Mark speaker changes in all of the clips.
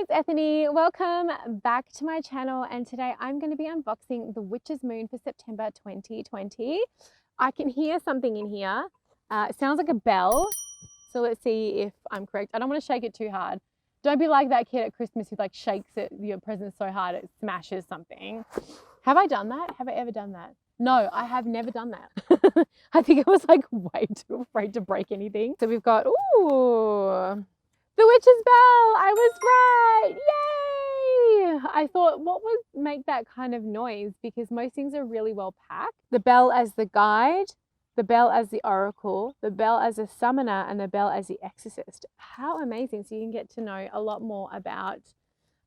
Speaker 1: it's Ethony. Welcome back to my channel, and today I'm going to be unboxing the Witch's Moon for September 2020. I can hear something in here. It sounds like a bell, so let's see if I'm correct. I don't want to shake it too hard. Don't be like that kid at Christmas who like shakes your present so hard it smashes something. Have I done that? Have I ever done that? No, I have never done that. I think I was like way too afraid to break anything. So we've got, ooh, the witch's bell. I was right. Yay! I thought, what would make that kind of noise? Because most things are really well packed. The bell as the guide, the bell as the oracle, the bell as a summoner, and the bell as the exorcist. How amazing. So you can get to know a lot more about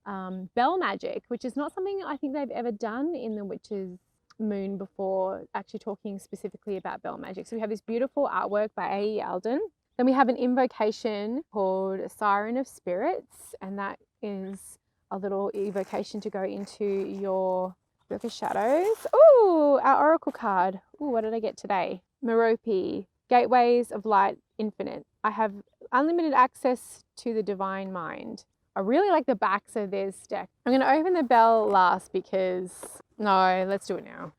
Speaker 1: bell magic, which is not something I think they've ever done in the Witch's Moon before, actually talking specifically about bell magic. So we have this beautiful artwork by A.E. Alden. Then we have an invocation called Siren of Spirits, and that is a little evocation to go into your book of shadows. Ooh, our oracle card. Ooh, what did I get today? Merope, Gateways of Light Infinite. I have unlimited access to the divine mind. I really like the backs of this deck. I'm going to open the bell last because, no, let's do it now.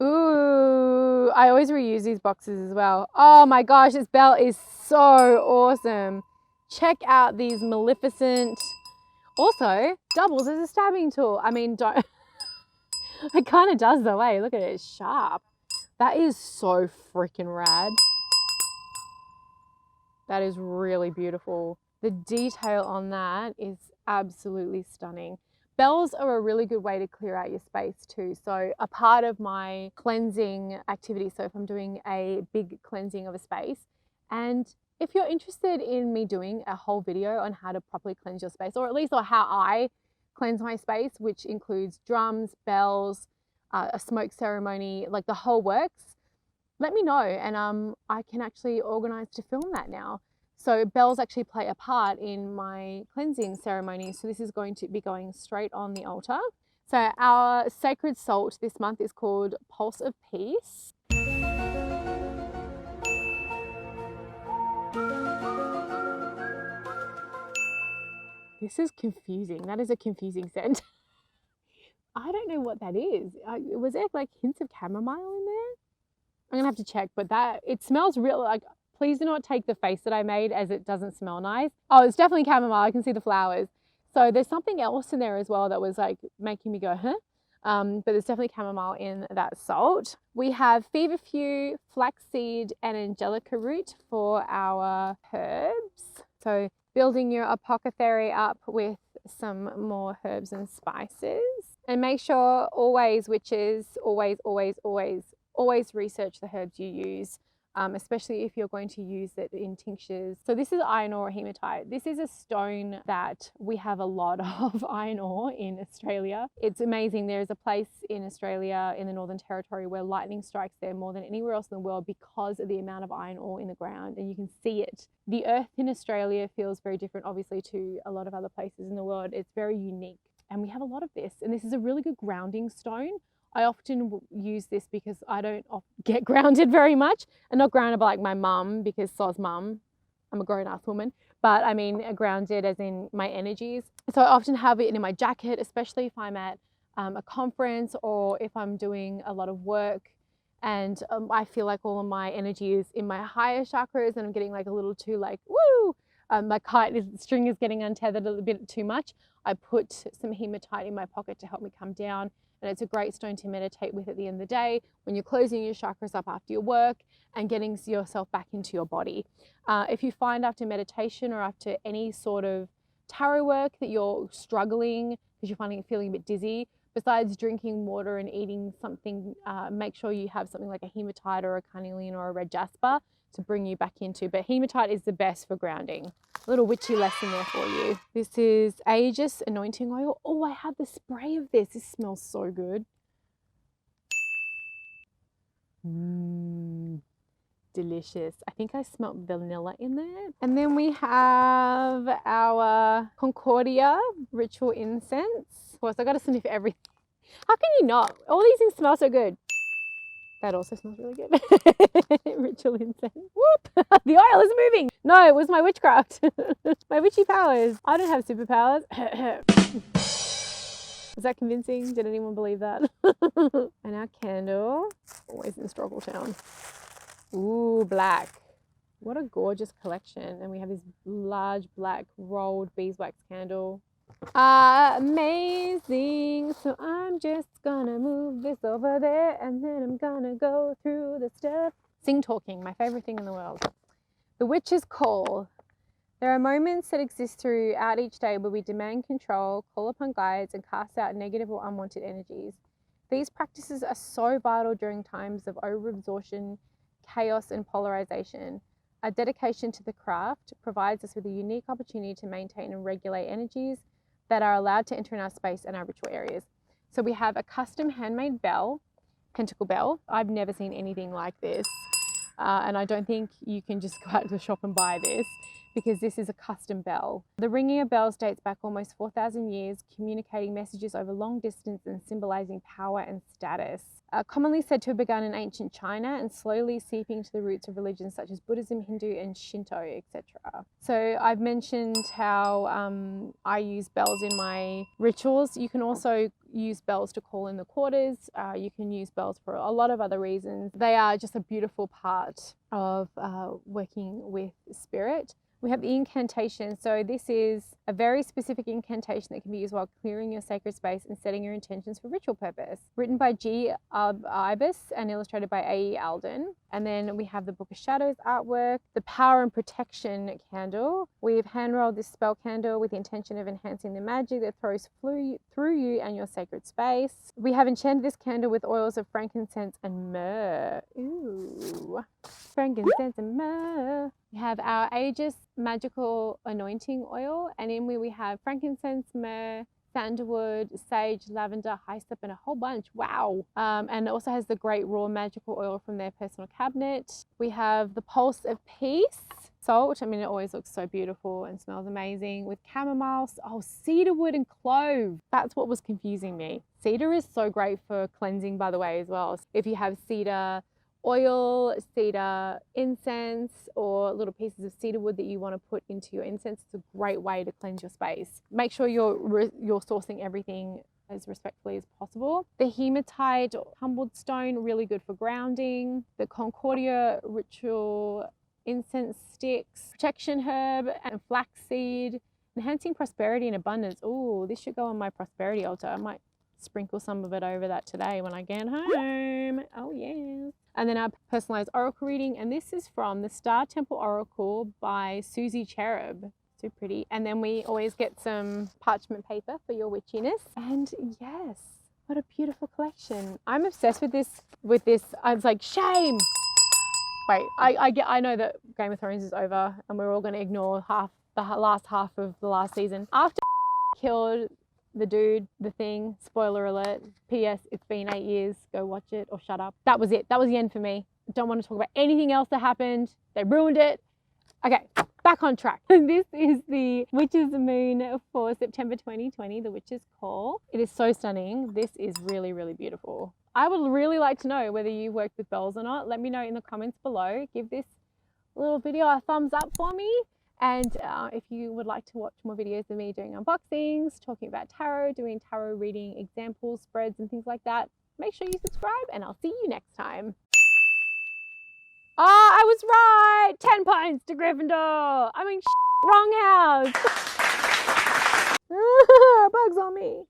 Speaker 1: Ooh, I always reuse these boxes as well. Oh my gosh, this bell is so awesome. Check out these Maleficent. Also, doubles as a stabbing tool. I mean, don't, it kind of does though, eh? Look at it, it's sharp. That is so freaking rad. That is really beautiful. The detail on that is absolutely stunning. Bells are a really good way to clear out your space too. So a part of my cleansing activity, so if I'm doing a big cleansing of a space, and if you're interested in me doing a whole video on how to properly cleanse your space, or at least how I cleanse my space, which includes drums, bells, a smoke ceremony, like the whole works, let me know, and I can actually organize to film that now. So bells actually play a part in my cleansing ceremony. So this is going to be going straight on the altar. So our sacred salt this month is called Pulse of Peace. This is confusing. That is a confusing scent. I don't know what that is. Was there like hints of chamomile in there? I'm gonna have to check, but that, it smells real, like, please do not take the face that I made as it doesn't smell nice. Oh, it's definitely chamomile. I can see the flowers. So there's something else in there as well that was like making me go, huh? But there's definitely chamomile in that salt. We have feverfew, flaxseed, and angelica root for our herbs. So building your apothecary up with some more herbs and spices. And make sure always, witches, always research the herbs you use. Especially if you're going to use it in tinctures. So this is iron ore hematite. This is a stone that we have a lot of iron ore in Australia. It's amazing. There's a place in Australia in the Northern Territory where lightning strikes there more than anywhere else in the world because of the amount of iron ore in the ground, and you can see it. The earth in Australia feels very different, obviously, to a lot of other places in the world. It's very unique, and we have a lot of this, and this is a really good grounding stone. I often use this because I don't get grounded very much, and not grounded by like my mum, because so's mum, I'm a grown-ass woman, but I mean grounded as in my energies. So I often have it in my jacket, especially if I'm at a conference or if I'm doing a lot of work and I feel like all of my energy is in my higher chakras and I'm getting like a little too like, woo, my string is getting untethered a little bit too much. I put some hematite in my pocket to help me come down. And it's a great stone to meditate with at the end of the day when you're closing your chakras up after your work and getting yourself back into your body. If you find after meditation or after any sort of tarot work that you're struggling because you're feeling a bit dizzy, besides drinking water and eating something, make sure you have something like a hematite or a carnelian or a red jasper to bring you back into. But hematite is the best for grounding. A little witchy lesson there for you. This is Aegis Anointing Oil. Oh, I have the spray of this. This smells so good. Delicious. I think I smelt vanilla in there. And then we have our Concordia ritual incense. Of course, I got to sniff everything. How can you not? All these things smell so good. That also smells really good. Ritual incense. Whoop! The oil is moving. No, it was my witchcraft. My witchy powers. I don't have superpowers. Was that convincing? Did anyone believe that? And our candle, always in Struggle Town. Ooh, black. What a gorgeous collection. And we have this large black rolled beeswax candle. Amazing. So I'm just gonna move this over there and then I'm gonna go through the stuff. Sing talking, my favorite thing in the world. The witch's call. There are moments that exist throughout each day where we demand control, call upon guides, and cast out negative or unwanted energies. These practices are so vital during times of overabsorption, chaos, and polarization. Our dedication to the craft provides us with a unique opportunity to maintain and regulate energies that are allowed to enter in our space and our ritual areas. So we have a custom handmade bell, pentacle bell. I've never seen anything like this. And I don't think you can just go out to the shop and buy this, because this is a custom bell. The ringing of bells dates back almost 4,000 years, communicating messages over long distance and symbolizing power and status. Commonly said to have begun in ancient China and slowly seeping to the roots of religions such as Buddhism, Hindu, and Shinto, etc. So I've mentioned how I use bells in my rituals. You can also use bells to call in the quarters. You can use bells for a lot of other reasons. They are just a beautiful part of working with spirit. We have the incantation. So this is a very specific incantation that can be used while clearing your sacred space and setting your intentions for ritual purpose. Written by G. Ibis and illustrated by A.E. Alden. And then we have the Book of Shadows artwork, the Power and Protection candle. We've hand rolled this spell candle with the intention of enhancing the magic that throws through you and your sacred space. We have enchanted this candle with oils of frankincense and myrrh. Ooh, frankincense and myrrh. We have our Aegis Magical Anointing Oil, and in we have frankincense, myrrh, sandalwood, sage, lavender, hyssop, and a whole bunch. Wow. And it also has the Great Raw Magical Oil from their personal cabinet. We have the Pulse of Peace salt. I mean, it always looks so beautiful and smells amazing, with chamomile, cedarwood and clove. That's what was confusing me. Cedar is so great for cleansing, by the way, as well. If you have cedar oil, cedar incense, or little pieces of cedar wood that you want to put into your incense, it's a great way to cleanse your space. Make sure you're sourcing everything as respectfully as possible. The hematite, humbled stone, really good for grounding. The Concordia ritual incense sticks, protection herb and flaxseed, enhancing prosperity and abundance. Oh, this should go on my prosperity altar. I might sprinkle some of it over that today when I get home. Oh yes. And then our personalized oracle reading, and this is from the Star Temple Oracle by Susie Cherub. So pretty. And then we always get some parchment paper for your witchiness. And yes, what a beautiful collection. I'm obsessed with this. I was like, shame. Wait, I know that Game of Thrones is over and we're all going to ignore the last half of the last season. After killed the dude, the thing, spoiler alert, P.S. it's been 8 years, go watch it or shut up. That was it. That was the end for me. I don't want to talk about anything else that happened. They ruined it. Okay, back on track. This is the Witch's Moon for September 2020, the Witch's Call. It is so stunning. This is really, really beautiful. I would really like to know whether you worked with bells or not. Let me know in the comments below. Give this little video a thumbs up for me. And if you would like to watch more videos of me doing unboxings, talking about tarot, doing tarot reading examples, spreads and things like that, make sure you subscribe and I'll see you next time. Oh, I was right! 10 points to Gryffindor! I mean, wrong house! Bugs on me.